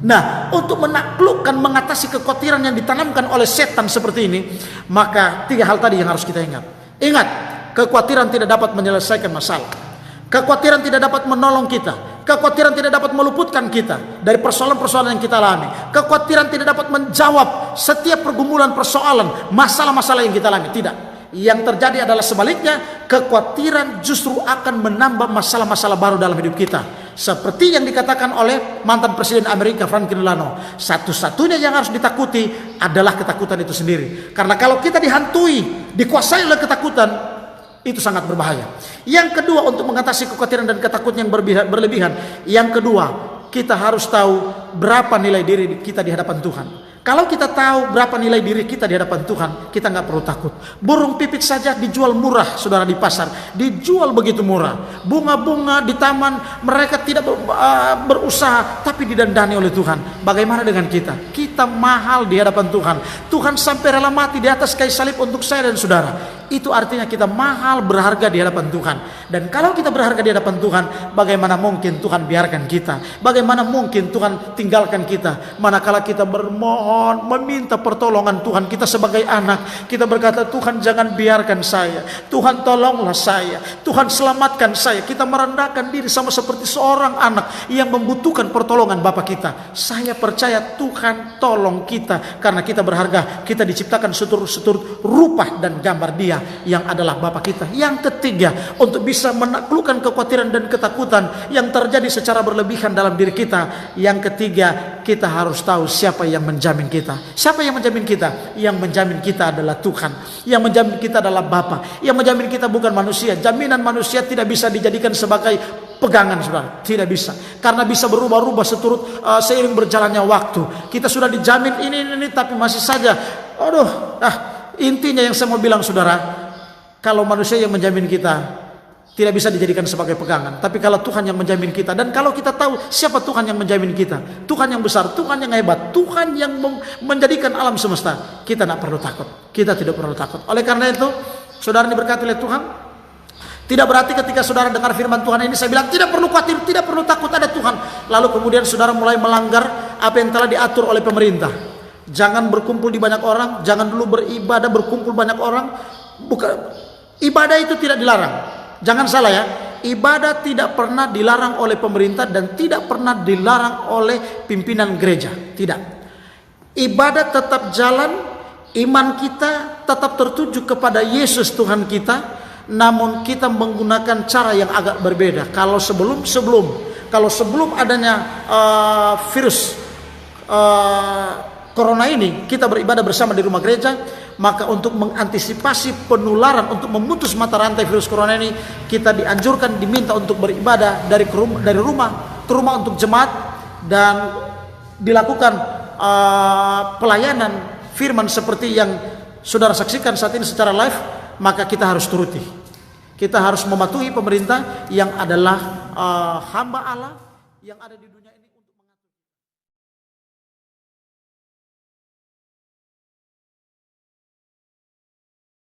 Nah, untuk menaklukkan, mengatasi kekhawatiran yang ditanamkan oleh setan seperti ini, maka 3 hal tadi yang harus kita ingat. Ingat, kekhawatiran tidak dapat menyelesaikan masalah. Kekhawatiran tidak dapat menolong kita. Kekhawatiran tidak dapat meluputkan kita dari persoalan-persoalan yang kita alami. Kekhawatiran tidak dapat menjawab setiap pergumulan, persoalan, masalah-masalah yang kita alami. Tidak. Yang terjadi adalah sebaliknya, kekhawatiran justru akan menambah masalah-masalah baru dalam hidup kita. Seperti yang dikatakan oleh mantan Presiden Amerika Franklin Delano, satu-satunya yang harus ditakuti adalah ketakutan itu sendiri. Karena kalau kita dihantui, dikuasai oleh ketakutan, itu sangat berbahaya. Yang kedua, untuk mengatasi kekhawatiran dan ketakutan yang berlebihan, yang kedua, kita harus tahu berapa nilai diri kita di hadapan Tuhan. Kalau kita tahu berapa nilai diri kita di hadapan Tuhan, kita nggak perlu takut. Burung pipit saja dijual murah, saudara, di pasar. Dijual begitu murah. Bunga-bunga di taman, mereka tidak berusaha, tapi didandani oleh Tuhan. Bagaimana dengan kita? Kita mahal di hadapan Tuhan. Tuhan sampai rela mati di atas kayu salib untuk saya dan saudara. Itu artinya kita mahal, berharga di hadapan Tuhan. Dan kalau kita berharga di hadapan Tuhan, bagaimana mungkin Tuhan biarkan kita? Bagaimana mungkin Tuhan tinggalkan kita? Manakala kita bermohon, meminta pertolongan Tuhan, kita sebagai anak, kita berkata, Tuhan jangan biarkan saya, Tuhan tolonglah saya, Tuhan selamatkan saya. Kita merendahkan diri sama seperti seorang anak yang membutuhkan pertolongan Bapa kita. Saya percaya Tuhan tolong kita, karena kita berharga. Kita diciptakan seturut rupa dan gambar Dia yang adalah Bapa kita. Yang ketiga, untuk bisa menaklukkan kekhawatiran dan ketakutan yang terjadi secara berlebihan dalam diri kita, yang ketiga, kita harus tahu siapa yang menjamin kita. Siapa yang menjamin kita? Yang menjamin kita adalah Tuhan. Yang menjamin kita adalah Bapa. Yang menjamin kita bukan manusia. Jaminan manusia tidak bisa dijadikan sebagai pegangan, saudara. Tidak bisa. Karena bisa berubah-ubah seiring berjalannya waktu. Kita sudah dijamin ini, tapi masih saja, intinya yang saya mau bilang, saudara, kalau manusia yang menjamin kita, tidak bisa dijadikan sebagai pegangan. Tapi kalau Tuhan yang menjamin kita, dan kalau kita tahu siapa Tuhan yang menjamin kita, Tuhan yang besar, Tuhan yang hebat, Tuhan yang menjadikan alam semesta, kita tidak perlu takut. Kita tidak perlu takut. Oleh karena itu, saudara diberkati oleh Tuhan. Tidak berarti ketika saudara dengar firman Tuhan ini, saya bilang tidak perlu khawatir, tidak perlu takut, ada Tuhan. Lalu kemudian saudara mulai melanggar apa yang telah diatur oleh pemerintah. Jangan berkumpul di banyak orang, jangan dulu beribadah berkumpul banyak orang. Bukan, ibadah itu tidak dilarang. Jangan salah ya, ibadah tidak pernah dilarang oleh pemerintah dan tidak pernah dilarang oleh pimpinan gereja. Tidak. Ibadah tetap jalan, iman kita tetap tertuju kepada Yesus Tuhan kita, namun kita menggunakan cara yang agak berbeda. Kalau sebelum adanya virus corona ini, kita beribadah bersama di rumah gereja, maka untuk mengantisipasi penularan, untuk memutus mata rantai virus corona ini, kita dianjurkan, diminta untuk beribadah dari rumah ke rumah untuk jemaat, dan dilakukan pelayanan firman seperti yang saudara saksikan saat ini secara live. Maka kita harus turuti, kita harus mematuhi pemerintah yang adalah hamba Allah yang ada di dunia ini.